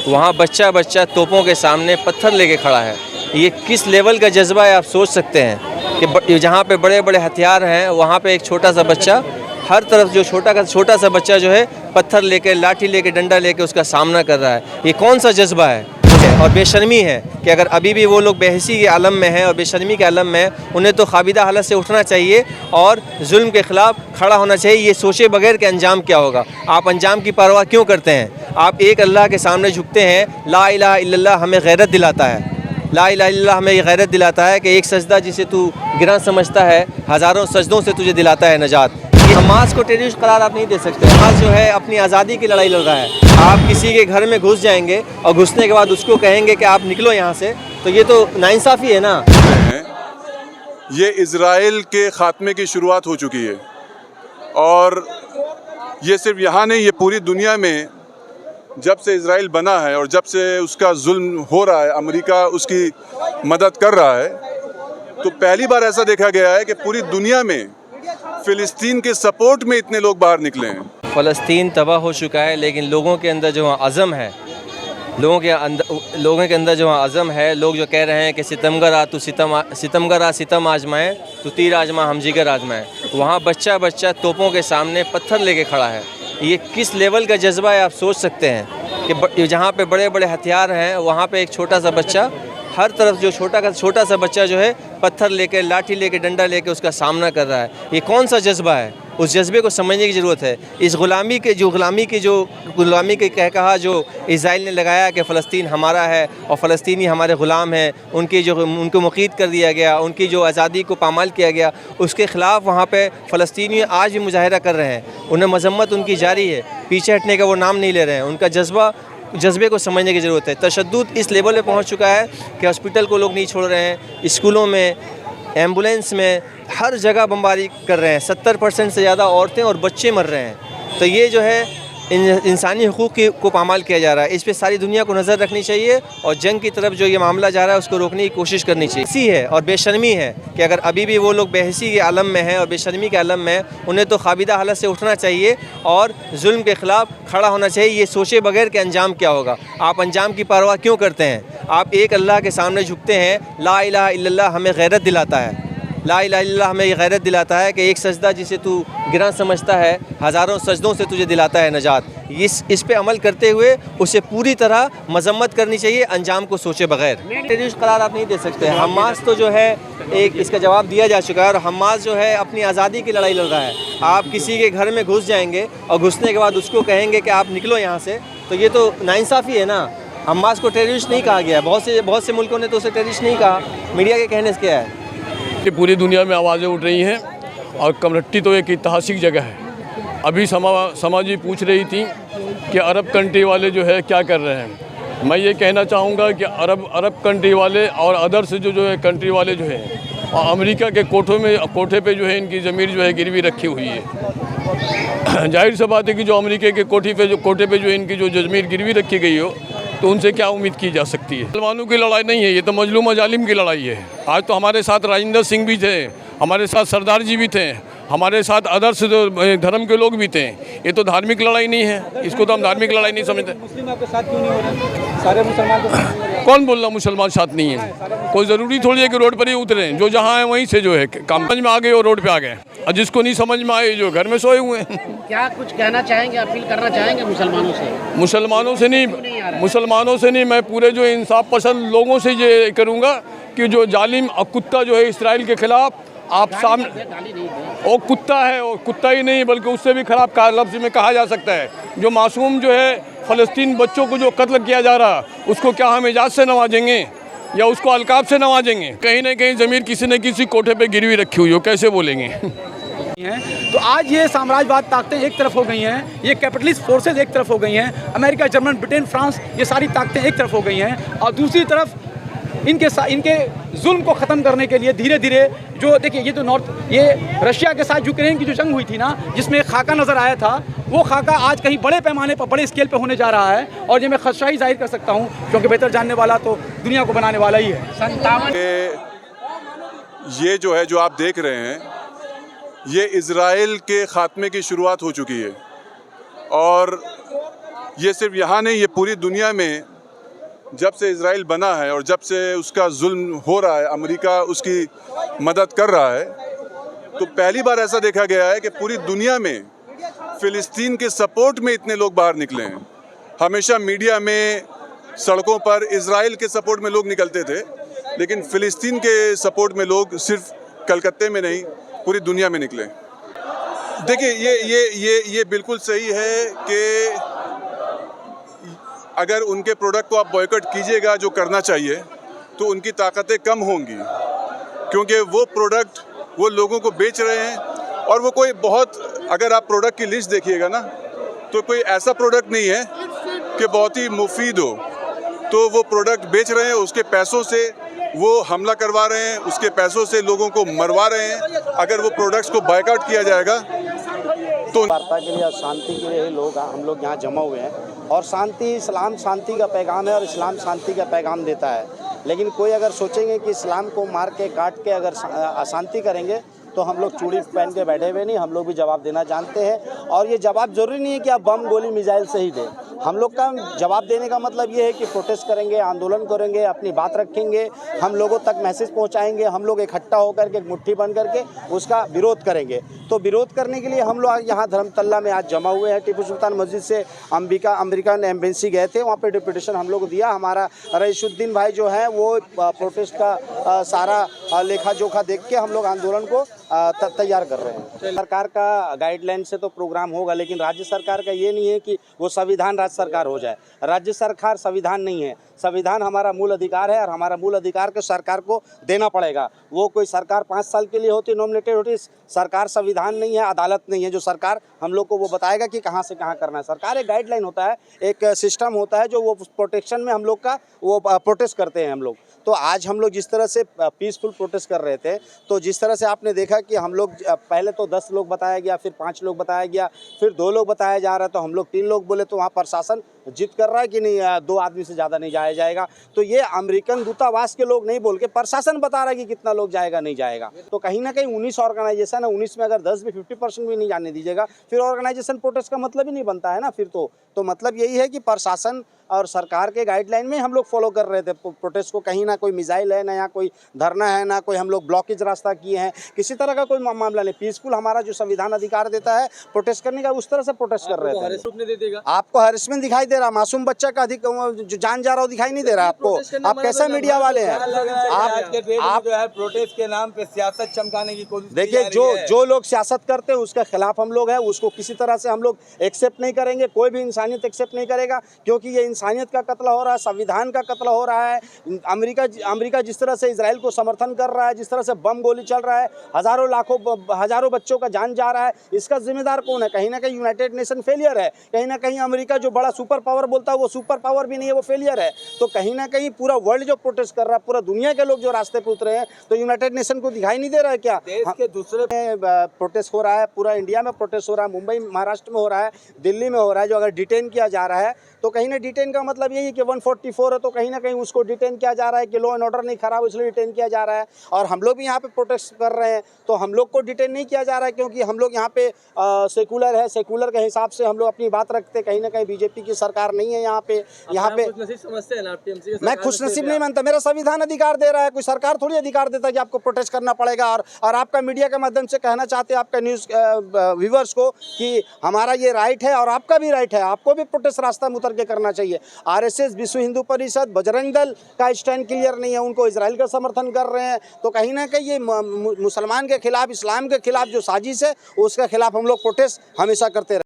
वहाँ बच्चा बच्चा तोपों के सामने पत्थर लेके खड़ा है। ये किस लेवल का जज्बा है आप सोच सकते हैं कि जहाँ पे बड़े बड़े हथियार हैं वहाँ पे एक छोटा सा बच्चा, हर तरफ जो छोटा सा बच्चा जो है पत्थर लेके, लाठी लेके, डंडा लेके उसका सामना कर रहा है। ये कौन सा जज्बा है और बेशर्मी है कि अगर अभी भी वो लोग बेहिसी के आलम में हैं और बेशर्मी के आलम में हैं, उन्हें तो ख़ाबिदा हालत से उठना चाहिए और जुल्म के ख़िलाफ़ खड़ा होना चाहिए, ये सोचे बगैर कि अंजाम क्या होगा। आप अंजाम की परवाह क्यों करते हैं? आप एक अल्लाह के सामने झुकते हैं। ला इलाहा इल्लल्लाह हमें गैरत दिलाता है। ला इलाहा इल्लल्लाह हमें ये गैरत दिलाता है कि एक सजदा जिसे तू गिरा समझता है, हज़ारों सजदों से तुझे दिलाता है नजात। हमास को टेररिस्ट करार आप नहीं दे सकते। हमास जो है अपनी आज़ादी की लड़ाई लड़ रहा है। आप किसी के घर में घुस जाएंगे और घुसने के बाद उसको कहेंगे कि आप निकलो यहाँ से, तो ये तो नाइंसाफ़ी है ना। ये इज़राइल के ख़ात्मे की शुरुआत हो चुकी है और ये सिर्फ यहाँ नहीं, ये पूरी दुनिया में जब से इज़राइल बना है और जब से उसका जुल्म हो रहा है, अमेरिका उसकी मदद कर रहा है, तो पहली बार ऐसा देखा गया है कि पूरी दुनिया में फ़िलिस्तीन के सपोर्ट में इतने लोग बाहर निकले हैं। फ़लस्तीन तबाह हो चुका है, लेकिन लोगों के अंदर जो अज़म है, लोगों के अंदर जो अज़म है, लोग जो कह रहे हैं कि सितमगर आ तू सितम आजमाए, तो तीर आजमा हम जिगर आजमाए। वहाँ बच्चा बच्चा तोपों के सामने पत्थर लेके खड़ा है। ये किस लेवल का जज्बा है आप सोच सकते हैं कि जहाँ पे बड़े बड़े हथियार हैं वहाँ पे एक छोटा सा बच्चा, हर तरफ जो छोटा सा बच्चा जो है पत्थर लेके, लाठी लेके, डंडा लेके उसका सामना कर रहा है। ये कौन सा जज्बा है? उस जज्बे को समझने की ज़रूरत है। इस गुलामी के कहा जो इज़राइल ने लगाया कि फ़लस्तीन हमारा है और फ़लस्तीनी हमारे ग़ुलाम हैं, उनको मुक़ीद कर दिया गया, उनकी जो आज़ादी को पामाल किया गया, उसके ख़िलाफ़ वहाँ पे फ़लस्तीनी आज भी मुजाहिरा कर रहे हैं। उन्हें मज़म्मत उनकी जारी है, पीछे हटने का वो नाम नहीं ले रहे हैं। उनका जज्बे को समझने की ज़रूरत है। तशद्दुद इस लेवल पे पहुँच चुका है कि हॉस्पिटल को लोग नहीं छोड़ रहे हैं, स्कूलों में, एम्बुलेंस में, हर जगह बमबारी कर रहे हैं। 70% से ज़्यादा औरतें और बच्चे मर रहे हैं। तो ये जो है इंसानी हुकूक़ को पामाल किया जा रहा है। इस पे सारी दुनिया को नज़र रखनी चाहिए और जंग की तरफ जो ये मामला जा रहा है उसको रोकने की कोशिश करनी चाहिए। इसी है और बेशर्मी है कि अगर अभी भी वो लोग बेहिसी के आलम में हैं और बेशर्मी के आलम में, उन्हें तो ख़ाबिदा हालत से उठना चाहिए और जुल्म के ख़िलाफ़ खड़ा होना चाहिए, ये सोचे बगैर कि अंजाम क्या होगा। आप अंजाम की परवाह क्यों करते हैं? आप एक अल्लाह के सामने झुकते हैं। ला इलाहा इल्लल्लाह हमें गैरत दिलाता है। ला इलाहा इल्लल्लाह हमें ये गैरत दिलाता है कि एक सजदा जिसे तू गिरा समझता है, हज़ारों सजदों से तुझे दिलाता है नजात। इस पे अमल करते हुए उसे पूरी तरह मजम्मत करनी चाहिए, अंजाम को सोचे बगैर। टेररिस्ट करार आप नहीं दे सकते। हमास तो जो है एक इसका जवाब दिया जा चुका है और हमास जो है अपनी आज़ादी की लड़ाई लड़ रहा है। आप किसी के घर में घुस जाएंगे और घुसने के बाद उसको कहेंगे कि आप निकलो यहाँ से, तो ये तो नाइंसाफ़ी है ना। हमास को टेररिस्ट नहीं कहा गया। बहुत से मुल्कों ने तो उसे टेररिस्ट नहीं कहा। मीडिया के कहने से क्या है? पूरी दुनिया में आवाज़ें उठ रही हैं और कमरट्टी तो एक ऐतिहासिक जगह है। अभी समाजी पूछ रही थी कि अरब कंट्री वाले जो है क्या कर रहे हैं। मैं ये कहना चाहूँगा कि अरब कंट्री वाले और अदर्स जो है कंट्री वाले जो हैं और अमेरिका के कोठे पे जो है इनकी ज़मीर जो है गिरवी रखी हुई है। जाहिर सी बात है कि जो अमेरिका के कोठे पे जो इनकी जो ज़मीर गिरवी रखी गई हो, तो उनसे क्या उम्मीद की जा सकती है। मुसलमानों की लड़ाई नहीं है, ये तो मजलूम जालिम की लड़ाई है। आज तो हमारे साथ राजेंद्र सिंह भी थे, हमारे साथ सरदार जी भी थे, हमारे साथ अदर्स धर्म के लोग भी थे। ये तो धार्मिक लड़ाई नहीं है, इसको तो हम धार्मिक लड़ाई नहीं समझते। मुस्लिम आपके साथ क्यों नहीं हो रहे? सारे मुसलमान कौन बोल रहा मुसलमान साथ नहीं है? कोई ज़रूरी थोड़ी है कि रोड पर ही उतरे। जो जहाँ है वहीं से जो है काम समझ में आ गए और रोड पे आ गए, और जिसको नहीं समझ में आए जो घर में सोए हुए हैं। क्या कुछ कहना चाहेंगे, अपील करना चाहेंगे मुसलमानों से? मुसलमानों से नहीं, मैं पूरे जो इंसाफ पसंद लोगों से ये करूँगा कि जो जालिम कुत्ता जो है इसराइल के ख़िलाफ़ आप सामने, वो कुत्ता है, वो कुत्ता ही नहीं बल्कि उससे भी ख़राब लफ्ज़ में कहा जा सकता है। जो मासूम जो है फ़लस्तीन बच्चों को जो कत्ल किया जा रहा, उसको क्या हम एजाज़ से नवाजेंगे या उसको अलकाब से नवाजेंगे? कहीं ना कहीं ज़मीर किसी न किसी कोठे पे गिरवी रखी हुई हो, कैसे बोलेंगे? तो आज ये साम्राज्यवाद ताकतें एक तरफ हो गई हैं, ये कैपिटलिस्ट फोर्सेस एक तरफ हो गई हैं, अमेरिका, जर्मन, ब्रिटेन, फ्रांस, ये सारी ताकतें एक तरफ हो गई हैं और दूसरी तरफ इनके जुल्म को ख़त्म करने के लिए धीरे धीरे जो देखिए ये रशिया के साथ यूक्रेन की जो जंग हुई थी ना, जिसमें एक खाका नज़र आया था, वो खाका आज कहीं बड़े पैमाने पर, बड़े स्केल पे होने जा रहा है और ये मैं खदशाही जाहिर कर सकता हूँ, क्योंकि बेहतर जानने वाला तो दुनिया को बनाने वाला ही है। 57 ये जो है जो आप देख रहे हैं, ये इज़राइल के ख़ात्मे की शुरुआत हो चुकी है और ये सिर्फ यहाँ नहीं, ये पूरी दुनिया में जब से इज़राइल बना है और जब से उसका जुल्म हो रहा है, अमेरिका उसकी मदद कर रहा है, तो पहली बार ऐसा देखा गया है कि पूरी दुनिया में फ़िलिस्तीन के सपोर्ट में इतने लोग बाहर निकले हैं। हमेशा मीडिया में, सड़कों पर इज़राइल के सपोर्ट में लोग निकलते थे, लेकिन फ़िलिस्तीन के सपोर्ट में लोग सिर्फ कलकत्ते में नहीं, पूरी दुनिया में निकले। देखिए, ये बिल्कुल सही है कि अगर उनके प्रोडक्ट को आप बॉयकॉट कीजिएगा, जो करना चाहिए, तो उनकी ताकतें कम होंगी, क्योंकि वो प्रोडक्ट वो लोगों को बेच रहे हैं। और वो कोई बहुत, अगर आप प्रोडक्ट की लिस्ट देखिएगा ना, तो कोई ऐसा प्रोडक्ट नहीं है कि बहुत ही मुफीद हो। तो वो प्रोडक्ट बेच रहे हैं, उसके पैसों से वो हमला करवा रहे हैं, उसके पैसों से लोगों को मरवा रहे हैं। अगर वो प्रोडक्ट्स को बायकॉट किया जाएगा तो वार्ता के लिए और शांति के लिए हम लोग यहाँ जमा हुए हैं। और शांति, इस्लाम शांति का पैगाम है और इस्लाम शांति का पैगाम देता है। लेकिन कोई अगर सोचेंगे कि इस्लाम को मार के काट के अगर अशांति करेंगे, तो हम लोग चूड़ी पहन के बैठे हुए नहीं, हम लोग भी जवाब देना जानते हैं। और ये जवाब ज़रूरी नहीं है कि आप बम, गोली, मिसाइल से ही दें। हम लोग का जवाब देने का मतलब ये है कि प्रोटेस्ट करेंगे, आंदोलन करेंगे, अपनी बात रखेंगे, हम लोगों तक मैसेज पहुंचाएंगे, हम लोग इकट्ठा होकर के मुट्ठी बन करके उसका विरोध करेंगे। तो विरोध करने के लिए हम लोग यहाँ धर्मतल्ला में आज जमा हुए हैं। टीपू सुल्तान मस्जिद से अमेरिकन एम्बेसी गए थे, वहाँ पे डिप्यूटेशन हम लोग को दिया। हमारा रईसुद्दीन भाई जो है वो प्रोटेस्ट का सारा लेखा जोखा देख के हम लोग आंदोलन को तैयार कर रहे हैं। सरकार का गाइडलाइन से तो प्रोग्राम होगा, लेकिन राज्य सरकार का ये नहीं है कि वो संविधान राज्य सरकार हो जाए। राज्य सरकार संविधान नहीं है, संविधान हमारा मूल अधिकार है और हमारा मूल अधिकार को सरकार को देना पड़ेगा। वो कोई सरकार 5 साल के लिए होती, नॉमिनेटेड होती, सरकार संविधान नहीं है, अदालत नहीं है जो सरकार हम लोग को वो बताएगा कि कहाँ से कहाँ करना है। सरकार एक गाइडलाइन होता है, एक सिस्टम होता है जो वो प्रोटेक्शन में हम लोग का वो प्रोटेस्ट करते हैं हम लोग। तो आज हम लोग जिस तरह से पीसफुल प्रोटेस्ट कर रहे थे, तो जिस तरह से आपने देखा कि हम लोग पहले तो 10 लोग बताया गया, फिर 5 लोग बताया गया, फिर 2 लोग बताया जा रहा है, तो हम लोग 3 लोग बोले, तो वहाँ प्रशासन जिद कर रहा है कि नहीं 2 आदमी से ज़्यादा नहीं जाया जाएगा। तो ये अमेरिकन दूतावास के लोग नहीं बोल के प्रशासन बता रहा है कि कितना लोग जाएगा नहीं जाएगा। तो कहीं ना कहीं 19 ऑर्गेनाइजेशन है, 19 में अगर 10 भी 50% भी नहीं जाने दीजिएगा, फिर ऑर्गेनाइजेशन प्रोटेस्ट का मतलब ही नहीं बनता है ना। फिर तो मतलब यही है कि प्रशासन और सरकार के गाइडलाइन में हम लोग फॉलो कर रहे थे प्रोटेस्ट को। कहीं ना कोई मिसाइल है, ना यहाँ कोई धरना है, ना कोई हम लोग ब्लॉकेज रास्ता किए हैं, किसी तरह का कोई मामला नहीं। पीसफुल हमारा जो संविधान अधिकार देता है प्रोटेस्ट करने का, उस तरह से प्रोटेस्ट कर रहे थे। आपको हरेसमेंट दिखाई दे रहा, मासूम बच्चा का अधिक जो जान जा रहा हो दिखाई नहीं दे रहा आपको? आप कैसे मीडिया वाले हैं? आप जो है प्रोटेस्ट के नाम पे सियासत चमकाने की कोशिश। देखिए, जो लोग सियासत करते हैं उसके खिलाफ हम लोग हैं, उसको किसी तरह से हम लोग एक्सेप्ट नहीं करेंगे। कोई भी इंसानियत एक्सेप्ट नहीं करेगा, क्योंकि ये इंसानियत का कत्ल हो रहा है, संविधान का कत्ल हो रहा है। अमेरिका जिस तरह से इजराइल को समर्थन कर रहा है, जिस तरह से बम गोली चल रहा है, हजारों बच्चों का जान जा रहा है, इसका जिम्मेदार कौन है? कहीं ना कहीं यूनाइटेड नेशन फेलियर है। कहीं ना कहीं अमेरिका जो बड़ा सुपर पावर बोलता है वो सुपर पावर भी नहीं है, वो फेलियर है। तो कहीं ना कहीं पूरा वर्ल्ड जो प्रोटेस्ट कर रहा है, पूरा दुनिया के लोग जो रास्ते पे उतरे हैं, तो यूनाइटेड नेशन को दिखाई नहीं दे रहा है क्या? देश के दूसरे प्रोटेस्ट हो रहा है, पूरा इंडिया में प्रोटेस्ट हो रहा है, मुंबई महाराष्ट्र में हो रहा है, दिल्ली में हो रहा है। जो अगर डिटेन किया जा रहा है, तो कहीं ना डिटेन का मतलब यही है कि 144 है, तो कहीं ना कहीं उसको डिटेन किया जा रहा है कि लॉ एंड ऑर्डर नहीं खराब, इसलिए डिटेन किया जा रहा है। और हम लोग भी यहाँ पे प्रोटेस्ट कर रहे हैं, तो हम लोग को डिटेन नहीं किया जा रहा है, क्योंकि हम लोग यहाँ पे सेकुलर है, सेकुलर के हिसाब से हम लोग अपनी बात रखते। कहीं ना कहीं बीजेपी की सरकार नहीं है यहाँ पे। मैं खुशनसीब नहीं मानता, मेरा संविधान अधिकार दे रहा है, कोई सरकार थोड़ी अधिकार देता है कि आपको प्रोटेस्ट करना पड़ेगा। और आपका मीडिया के माध्यम से कहना चाहते हैं आपका न्यूज़ व्यूवर्स को कि हमारा ये राइट है और आपका भी राइट है, आपको भी प्रोटेस्ट रास्ता में उतर के करना चाहिए। आरएसएस, विश्व हिंदू परिषद, बजरंग दल का स्टैंड क्लियर नहीं है, उनको इजराइल का समर्थन कर रहे हैं। तो कहीं ना कहीं ये मुसलमान के खिलाफ, इस्लाम के खिलाफ जो साजिश है, उसके खिलाफ हम लोग प्रोटेस्ट हमेशा करते रहे।